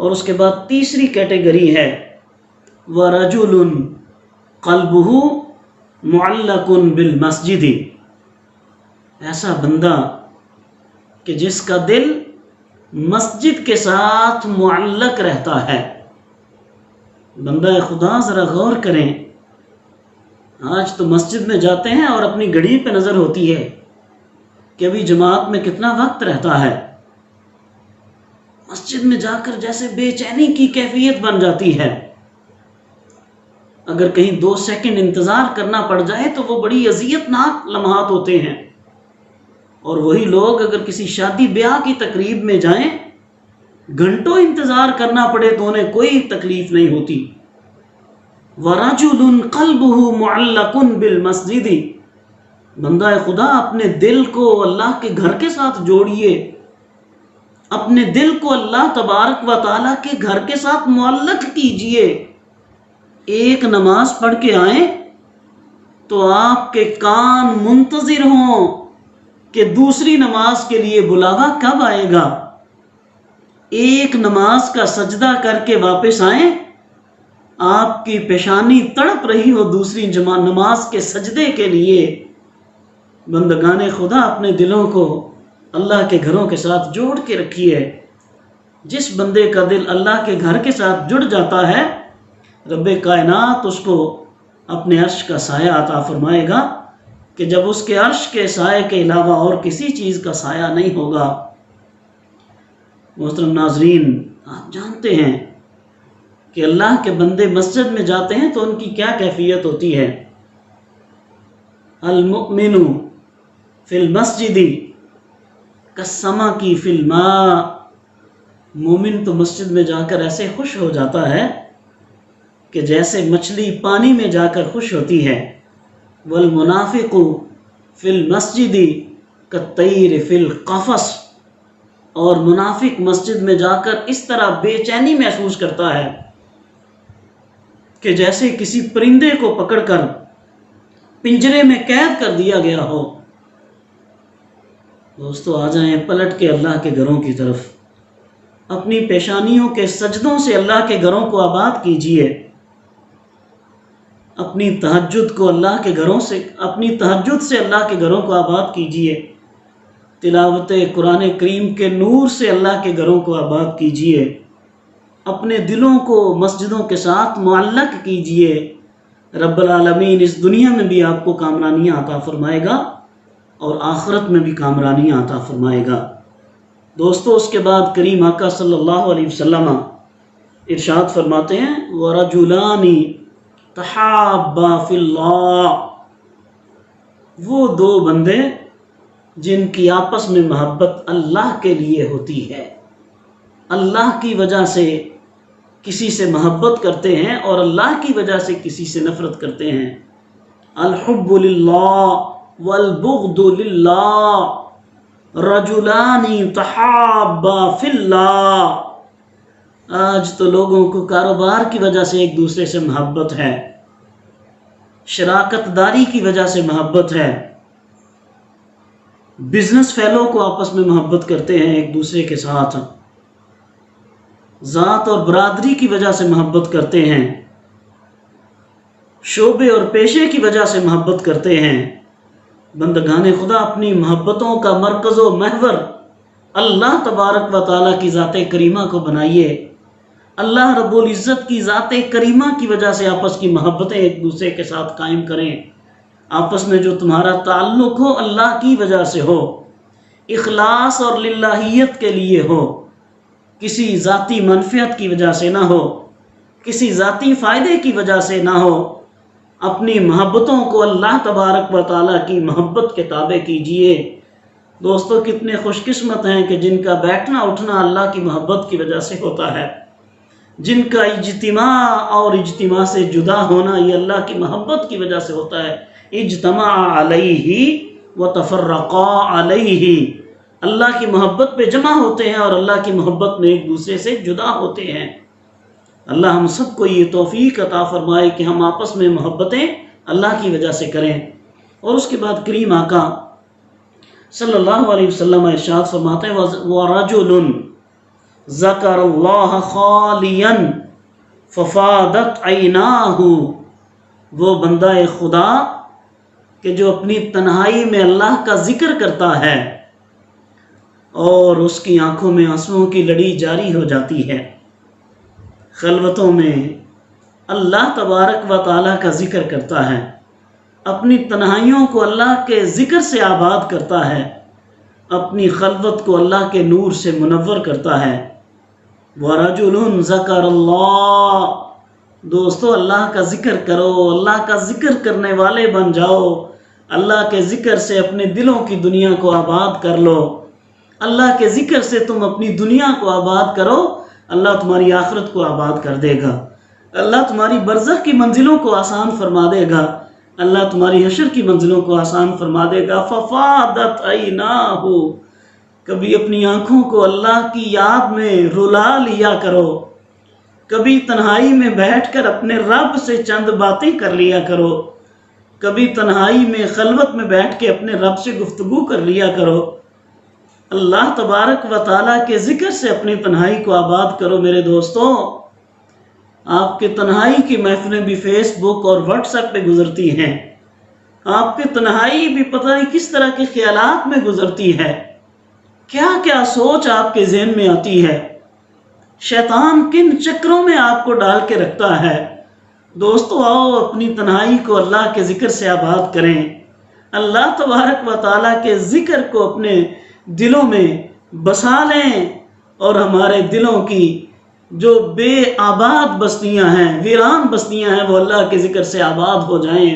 اور اس کے بعد تیسری کیٹیگری ہے وَرَجُلٌ قَلْبُهُ مُعَلَّقٌ بِالْمَسْجِدِ، ایسا بندہ کہ جس کا دل مسجد کے ساتھ معلق رہتا ہے۔ بندہ خدا ذرا غور کریں، آج تو مسجد میں جاتے ہیں اور اپنی گھڑی پہ نظر ہوتی ہے کہ ابھی جماعت میں کتنا وقت رہتا ہے۔ مسجد میں جا کر جیسے بے چینی کی کیفیت بن جاتی ہے، اگر کہیں 2 سیکنڈ انتظار کرنا پڑ جائے تو وہ بڑی اذیت ناک لمحات ہوتے ہیں۔ اور وہی لوگ اگر کسی شادی بیاہ کی تقریب میں جائیں، گھنٹوں انتظار کرنا پڑے تو انہیں کوئی تکلیف نہیں ہوتی۔ وَرَجُلٌ قَلْبُهُ مُعَلَّقٌ بِالْمَسْجِدِ، بندہ خدا اپنے دل کو اللہ کے گھر کے ساتھ جوڑیے، اپنے دل کو اللہ تبارک و تعالیٰ کے گھر کے ساتھ معلق کیجئے۔ ایک نماز پڑھ کے آئیں تو آپ کے کان منتظر ہوں کہ دوسری نماز کے لیے بلاوا کب آئے گا۔ ایک نماز کا سجدہ کر کے واپس آئیں، آپ کی پیشانی تڑپ رہی ہو دوسری نماز کے سجدے کے لیے۔ بندگان خدا اپنے دلوں کو اللہ کے گھروں کے ساتھ جوڑ کے رکھیے۔ جس بندے کا دل اللہ کے گھر کے ساتھ جڑ جاتا ہے، رب کائنات اس کو اپنے عرش کا سایہ عطا فرمائے گا کہ جب اس کے عرش کے سائے کے علاوہ اور کسی چیز کا سایہ نہیں ہوگا۔ محترم ناظرین، آپ جانتے ہیں کہ اللہ کے بندے مسجد میں جاتے ہیں تو ان کی کیا کیفیت ہوتی ہے۔ المؤمن فی المسجد کالسمک فی الماء، مومن تو مسجد میں جا کر ایسے خوش ہو جاتا ہے کہ جیسے مچھلی پانی میں جا کر خوش ہوتی ہے۔ والمنافق فی المسجد کالطیر فی القفص، اور منافق مسجد میں جا کر اس طرح بے چینی محسوس کرتا ہے کہ جیسے کسی پرندے کو پکڑ کر پنجرے میں قید کر دیا گیا ہو۔ دوستو آ جائیں پلٹ کے اللہ کے گھروں کی طرف، اپنی پیشانیوں کے سجدوں سے اللہ کے گھروں کو آباد کیجئے، اپنی تہجد سے اللہ کے گھروں کو آباد کیجئے، تلاوت قرآن کریم کے نور سے اللہ کے گھروں کو آباد کیجئے، اپنے دلوں کو مسجدوں کے ساتھ معلق کیجئے۔ رب العالمین اس دنیا میں بھی آپ کو کامرانیاں عطا فرمائے گا اور آخرت میں بھی کامرانیاں عطا فرمائے گا۔ دوستو اس کے بعد کریم آقا صلی اللہ علیہ وسلم ارشاد فرماتے ہیں وَرَجُلَانِ تَحَابَّا فِي اللَّهِ، وہ 2 بندے جن کی آپس میں محبت اللہ کے لیے ہوتی ہے، اللہ کی وجہ سے کسی سے محبت کرتے ہیں اور اللہ کی وجہ سے کسی سے نفرت کرتے ہیں۔ الحب للہ والبغض للہ، رجلان تحابا فی اللہ۔ آج تو لوگوں کو کاروبار کی وجہ سے ایک دوسرے سے محبت ہے، شراکت داری کی وجہ سے محبت ہے، بزنس فیلو کو آپس میں محبت کرتے ہیں ایک دوسرے کے ساتھ، ذات اور برادری کی وجہ سے محبت کرتے ہیں، شعبے اور پیشے کی وجہ سے محبت کرتے ہیں۔ بندگان خدا اپنی محبتوں کا مرکز و محور اللہ تبارک و تعالیٰ کی ذات کریمہ کو بنائیے۔ اللہ رب العزت کی ذات کریمہ کی وجہ سے آپس کی محبتیں ایک دوسرے کے ساتھ قائم کریں۔ آپس میں جو تمہارا تعلق ہو اللہ کی وجہ سے ہو، اخلاص اور للہیت کے لیے ہو، کسی ذاتی منفعت کی وجہ سے نہ ہو، کسی ذاتی فائدے کی وجہ سے نہ ہو۔ اپنی محبتوں کو اللہ تبارک و تعالیٰ کی محبت کے تابع کیجئے۔ دوستو کتنے خوش قسمت ہیں کہ جن کا بیٹھنا اٹھنا اللہ کی محبت کی وجہ سے ہوتا ہے، جن کا اجتماع اور اجتماع سے جدا ہونا یہ اللہ کی محبت کی وجہ سے ہوتا ہے۔ اجتماع علیہ وتفرقا علیہ، اللہ کی محبت پہ جمع ہوتے ہیں اور اللہ کی محبت میں ایک دوسرے سے جدا ہوتے ہیں۔ اللہ ہم سب کو یہ توفیق عطا فرمائے کہ ہم آپس میں محبتیں اللہ کی وجہ سے کریں۔ اور اس کے بعد کریم آقا صلی اللہ علیہ وسلم ارشاد فرماتے ہیں وَرَجُلٌ ذکر اللہ خالیا ففادت عیناہ، وہ بندہ خدا کہ جو اپنی تنہائی میں اللہ کا ذکر کرتا ہے اور اس کی آنکھوں میں آنسوؤں کی لڑی جاری ہو جاتی ہے۔ خلوتوں میں اللہ تبارک و تعالیٰ کا ذکر کرتا ہے، اپنی تنہائیوں کو اللہ کے ذکر سے آباد کرتا ہے، اپنی خلوت کو اللہ کے نور سے منور کرتا ہے۔ وَرَجُلٌ ذَكَرَ اللَّهَ، دوستو اللہ کا ذکر کرو، اللہ کا ذکر کرنے والے بن جاؤ، اللہ کے ذکر سے اپنے دلوں کی دنیا کو آباد کر لو، اللہ کے ذکر سے تم اپنی دنیا کو آباد کرو، اللہ تمہاری آخرت کو آباد کر دے گا، اللہ تمہاری برزخ کی منزلوں کو آسان فرما دے گا، اللہ تمہاری حشر کی منزلوں کو آسان فرما دے گا۔ ففادت عیناہ، کبھی اپنی آنکھوں کو اللہ کی یاد میں رلا لیا کرو، کبھی تنہائی میں بیٹھ کر اپنے رب سے چند باتیں کر لیا کرو، کبھی تنہائی میں خلوت میں بیٹھ کے اپنے رب سے گفتگو کر لیا کرو، اللہ تبارک و تعالیٰ کے ذکر سے اپنی تنہائی کو آباد کرو۔ میرے دوستو، آپ کے تنہائی کی محفلیں بھی فیس بک اور واٹس ایپ پہ گزرتی ہیں، آپ کی تنہائی بھی پتہ نہیں کس طرح کے خیالات میں گزرتی ہے، کیا کیا سوچ آپ کے ذہن میں آتی ہے، شیطان کن چکروں میں آپ کو ڈال کے رکھتا ہے۔ دوستو آؤ اپنی تنہائی کو اللہ کے ذکر سے آباد کریں، اللہ تبارک و تعالیٰ کے ذکر کو اپنے دلوں میں بسا لیں، اور ہمارے دلوں کی جو بے آباد بستیاں ہیں، ویران بستیاں ہیں، وہ اللہ کے ذکر سے آباد ہو جائیں۔